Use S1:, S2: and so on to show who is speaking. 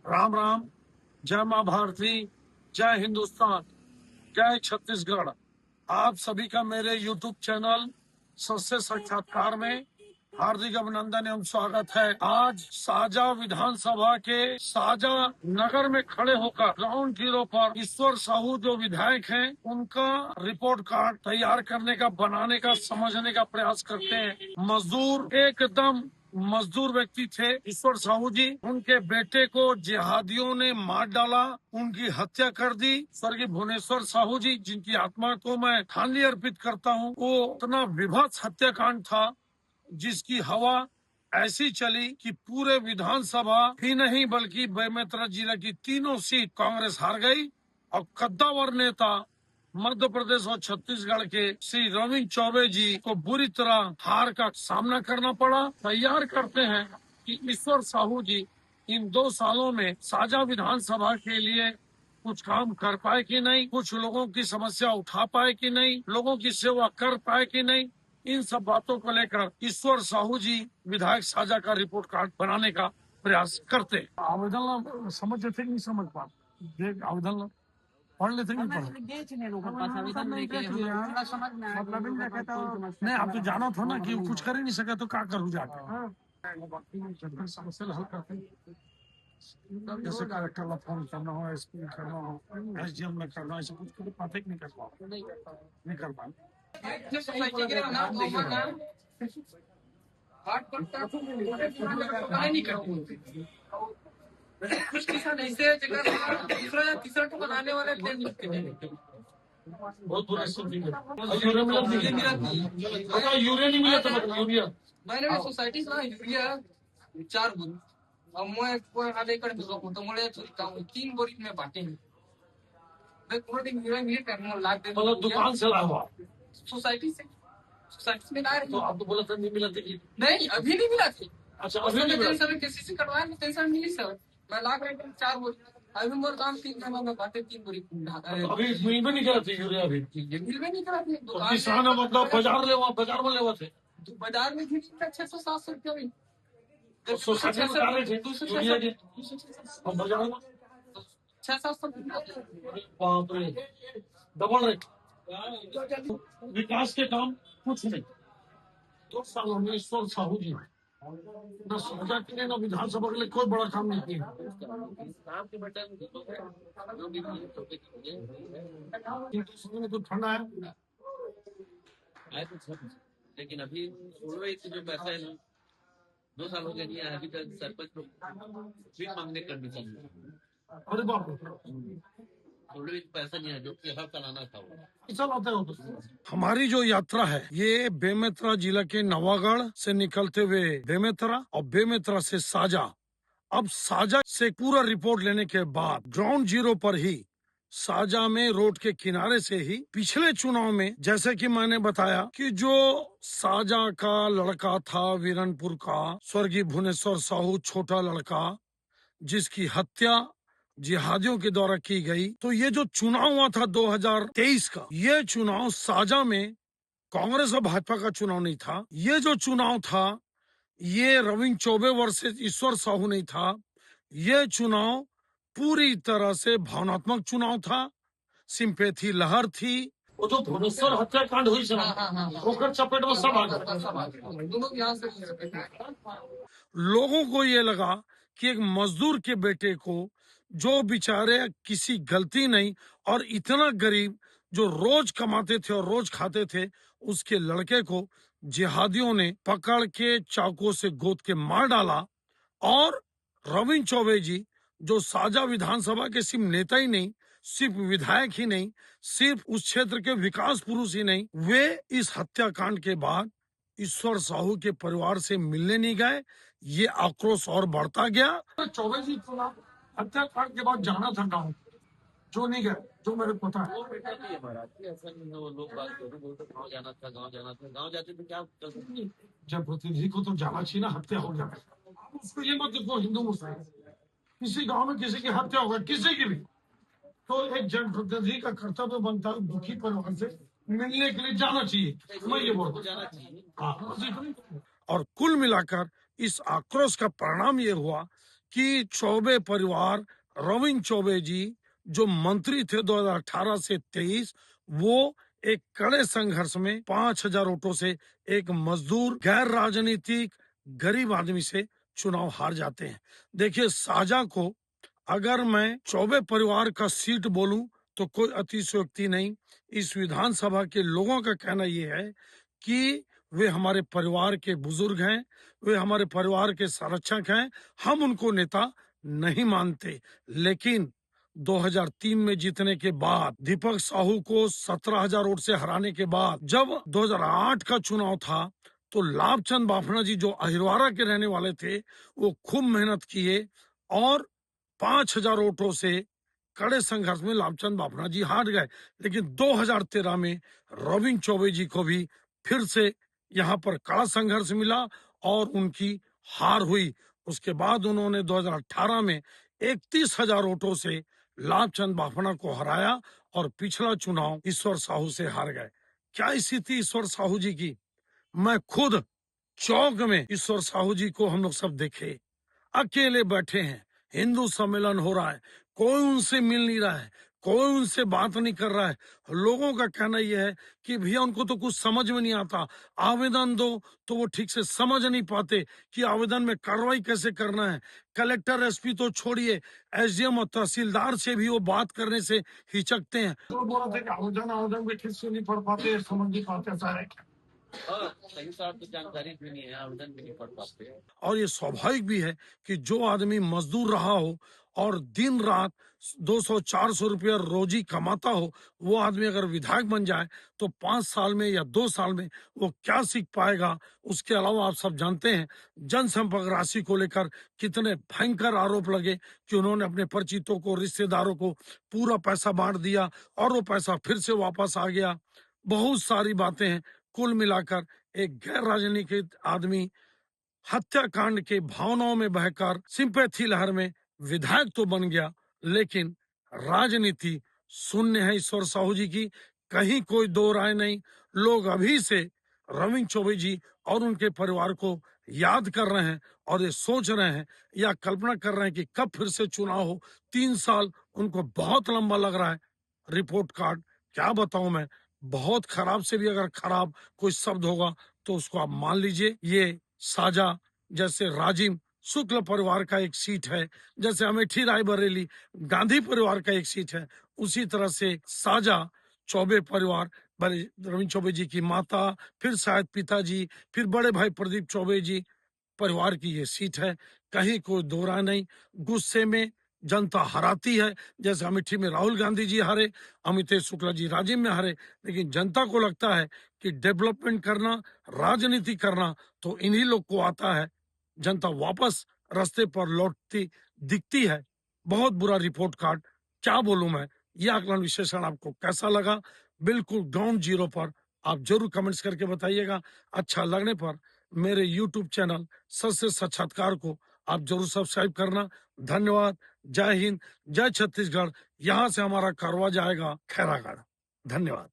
S1: राम राम, जय माँ भारती, जय हिंदुस्तान, जय छत्तीसगढ़। आप सभी का मेरे YouTube चैनल सत्य साक्षात्कार में हार्दिक अभिनंदन एवं स्वागत है। आज साजा विधानसभा के साजा नगर में खड़े होकर ग्राउंड जीरो पर ईश्वर साहू जो विधायक हैं, उनका रिपोर्ट कार्ड तैयार करने का, बनाने का, समझने का प्रयास करते हैं। मजदूर, एकदम मजदूर व्यक्ति थे ईश्वर साहू जी। उनके बेटे को जिहादियों ने मार डाला, उनकी हत्या कर दी। स्वर्गीय भुवनेश्वर साहू जी, जिनकी आत्मा को मैं श्रद्धांजलि अर्पित करता हूँ, वो इतना विभत्स हत्याकांड था जिसकी हवा ऐसी चली कि पूरे विधानसभा ही नहीं बल्कि बेमेतरा जिला की तीनों सीट कांग्रेस हार गई और कद्दावर नेता मध्य प्रदेश और छत्तीसगढ़ के श्री रविंद्र चौबे जी को बुरी तरह हार का सामना करना पड़ा। तैयार करते हैं कि ईश्वर साहू जी इन 2 सालों में साजा विधानसभा के लिए कुछ काम कर पाए कि नहीं, कुछ लोगों की समस्या उठा पाए कि नहीं, लोगों की सेवा कर पाए कि नहीं। इन सब बातों को लेकर ईश्वर साहू जी विधायक साजा का रिपोर्ट कार्ड बनाने का प्रयास करते। आवेदन समझ थे नहीं समझ पाते, आवेदन पढ़ लेते नहीं नहीं, आप तो जाना था ना कि कुछ कर ही नहीं सके तो क्या करूँ जाके। समस्या हल करते जैसे कलेक्टर ला फोन करना हो, एसपी करना हो, एसडीएम में करना हो, ऐसा कुछ तो पाते नहीं कर पाओ, नहीं कर पाए।
S2: कुछ किसान ऐसे जगह दूसरा या तीसरा तो बनाने वाले प्लान लिखते हैं।
S1: बहुत बुरा स्थिति है। यूरिया नहीं मिला तो यूरिया
S2: मैंने सोसाइटी ना यूरिया 4 बोरी और मैं कोई आधे एकड़ में रोकूं तो मुझे 3 बोरी में बांटे हैं। मैं पूरा दिन यूरिया मिल करना लाख दे
S1: मतलब दुकान से लाया हुआ
S2: सोसाइटी से में लाया।
S1: तो आप तो बोला था नहीं मिला था।
S2: नहीं, अभी नहीं मिला थे।
S1: अच्छा, अभी नहीं मिला।
S2: सर किसी से करवाया ना, टेंशन मिली सर। मैं लाख 4 बोरी अभी मोर काम 3 महीना में बांटे 3 बोरी।
S1: अभी मिल में नहीं करा थे यूरिया, अभी
S2: मिल में नहीं करा थे।
S1: किसान मतलब बाजार में लेवा थे,
S2: बाजार में भी 600-700 रुपया में
S1: सोसाइटी में डाले थे यूरिया के, और बाजार में
S2: 600-700
S1: बाप रे, डबल रेट। विकास के काम कुछ नहीं। 2 सालों में ईश्वर साहू जी न सोचा के लिए न विधानसभा के लिए कोई बड़ा काम नहीं किया। तो ठंडा है,
S3: लेकिन अभी जो पैसा है ना 2 साल हो गए नहीं, अभी तक सरपंच लोग भी मांगने कंडीशन में।
S1: अरे बाप रे,
S3: पैसा नहीं है जो कि हर सालाना था वो।
S1: हमारी जो यात्रा है ये बेमेतरा जिला के नवागढ़ से निकलते हुए बेमेतरा और बेमेतरा से साजा, अब साजा से पूरा रिपोर्ट लेने के बाद ग्राउंड जीरो पर ही साजा में रोड के किनारे से ही पिछले चुनाव में जैसे कि मैंने बताया कि जो साजा का लड़का था वीरनपुर का स्वर्गीय भुवनेश्वर साहू, छोटा लड़का जिसकी हत्या जिहादियों के द्वारा की गई, तो ये जो चुनाव हुआ था 2023 का, ये चुनाव साजा में कांग्रेस और भाजपा का चुनाव नहीं था। ये जो चुनाव था ये रविंद्र चौबे वर्सेस ईश्वर साहू नहीं था। ये चुनाव पूरी तरह से भावनात्मक चुनाव था, सिंपैथी लहर थी। वो जो भुवनेश्वर हत्याकांड हुई चपेट में सब आ गए। लोगों को ये लगा कि एक मजदूर के बेटे को, जो बेचारे किसी गलती नहीं और इतना गरीब जो रोज कमाते थे और रोज खाते थे, उसके लड़के को जिहादियों ने पकड़ के चाकू से गोद के मार डाला। और रविंद्र चौबे जी जो साजा विधानसभा के सिर्फ नेता ही नहीं, सिर्फ विधायक ही नहीं, सिर्फ उस क्षेत्र के विकास पुरुष ही नहीं, वे इस हत्याकांड के बाद ईश्वर साहू के परिवार से मिलने नहीं गए। ये आक्रोश और बढ़ता गया। चौबे जी हत्याकांड के बाद जाना था गाँव, जो नहीं गए, जो मेरे पता है।
S3: ऐसा नहीं है, वो लोग गाँव जाना था, गाँव जाते तो क्या
S1: जब प्रतिनिधि को तो जाना चाहिए ना, हत्या हो जाए उसको ये मत देखो हिंदू मुसलमान, किसी गांव में किसी की हत्या हो गई, किसी की भी, तो एक जनप्रतिनिधि का कर्तव्य बनता है दुखी परिवार से मिलने के लिए जाना चाहिए। मैं ये बोलता
S3: जाना चाहिए।
S1: हाँ। और कुल मिलाकर इस आक्रोश का परिणाम ये हुआ कि चौबे परिवार, रविंद्र चौबे जी जो मंत्री थे 2018 से 23, वो एक कड़े संघर्ष में 5,000 वोटों से एक मजदूर गैर राजनीतिक गरीब आदमी से चुनाव हार जाते हैं। देखिए, साजा को अगर मैं चौबे परिवार का सीट बोलूं तो कोई अतिशयोक्ति नहीं। इस विधानसभा के लोगों का कहना यह है कि वे हमारे परिवार के बुजुर्ग हैं, वे हमारे परिवार के संरक्षक हैं। हम उनको नेता नहीं मानते, लेकिन 2003 में जीतने के बाद, दीपक साहू को 17,000 वोट से हराने के बाद, जब 2008 का चुनाव था तो लाभचंद बाफना जी जो अहिरवारा के रहने वाले थे, वो खूब मेहनत किए और 5,000 वोटों से कड़े संघर्ष में लाभचंद बाफना जी हार गए। लेकिन 2013 में रविंद्र चौबे जी को भी फिर से यहाँ पर कड़ा संघर्ष मिला और उनकी हार हुई। उसके बाद उन्होंने 2018 में 31,000 वोटों से लाभचंद बाफना को हराया और पिछला चुनाव ईश्वर साहू से हार गए। क्या स्थिति ईश्वर साहू जी की? मैं खुद चौक में ईश्वर साहू जी को हम लोग सब देखे, अकेले बैठे हैं, हिंदू सम्मेलन हो रहा है, कोई उनसे मिल नहीं रहा है, कोई उनसे बात नहीं कर रहा है। लोगों का कहना यह है कि भैया उनको तो कुछ समझ में नहीं आता, आवेदन दो तो वो ठीक से समझ नहीं पाते कि आवेदन में कार्रवाई कैसे करना है। कलेक्टर एसपी तो छोड़िए, एसडीएम और तहसीलदार से भी वो बात करने से हिचकते हैं। तो बोला था कि आवेदन भी ठीक से नहीं पढ़ पाते, समझ नहीं पाते सारे।
S3: सही साहब तो जानकारी भी नहीं है, आवेदन भी नहीं पढ़ पाते।
S1: और ये स्वाभाविक भी है कि जो आदमी मजदूर रहा हो और दिन रात 200-400 रुपया रोजी कमाता हो, वो आदमी अगर विधायक बन जाए तो 5 साल में या 2 साल में वो क्या सीख पाएगा। उसके अलावा आप सब जानते हैं जनसंपर्क राशि को लेकर कितने भयंकर आरोप लगे कि उन्होंने अपने परिचितों को, रिश्तेदारों को पूरा पैसा बांट दिया और वो पैसा फिर से वापस आ गया। बहुत सारी बातें हैं। कुल मिलाकर एक गैर राजनीतिक आदमी हत्याकांड के भावनाओं में बहकर सिंपैथी लहर में विधायक तो बन गया, लेकिन राजनीति शून्य है ईश्वर साहू जी की। कहीं कोई दो राय नहीं। लोग अभी से रविंद्र चौबे जी और उनके परिवार को याद कर रहे हैं और ये सोच रहे हैं या कल्पना कर रहे हैं कि कब फिर से चुनाव हो। 3 साल उनको बहुत लंबा लग रहा है। रिपोर्ट कार्ड क्या बताऊं मैं, बहुत खराब से भी अगर खराब कोई शब्द होगा तो उसको आप मान लीजिए। ये साजा जैसे राजिम शुक्ल परिवार का एक सीट है, जैसे अमेठी रायबरेली गांधी परिवार का एक सीट है, उसी तरह से साजा चौबे परिवार, रविंद्र चौबे जी की माता, फिर शायद पिताजी, फिर बड़े भाई प्रदीप चौबे जी परिवार की ये सीट है। कहीं कोई दो राय नहीं। गुस्से में जनता हराती है, जैसे अमेठी में राहुल गांधी जी हारे, अमितेश शुक्ला जी राजिम में हारे। लेकिन जनता को लगता है कि डेवलपमेंट करना, राजनीति करना तो इन्हीं लोग को आता है। जनता वापस रास्ते पर लौटती दिखती है। बहुत बुरा रिपोर्ट कार्ड, क्या बोलूं मैं। यह आकलन विश्लेषण आपको कैसा लगा, बिल्कुल ग्राउंड जीरो पर आप जरूर कमेंट्स करके बताइएगा। अच्छा लगने पर मेरे यूट्यूब चैनल सच से साक्षात्कार को आप जरूर सब्सक्राइब करना। धन्यवाद। जय हिंद, जय छत्तीसगढ़। यहाँ से हमारा कारवा जाएगा खैरागढ़। धन्यवाद।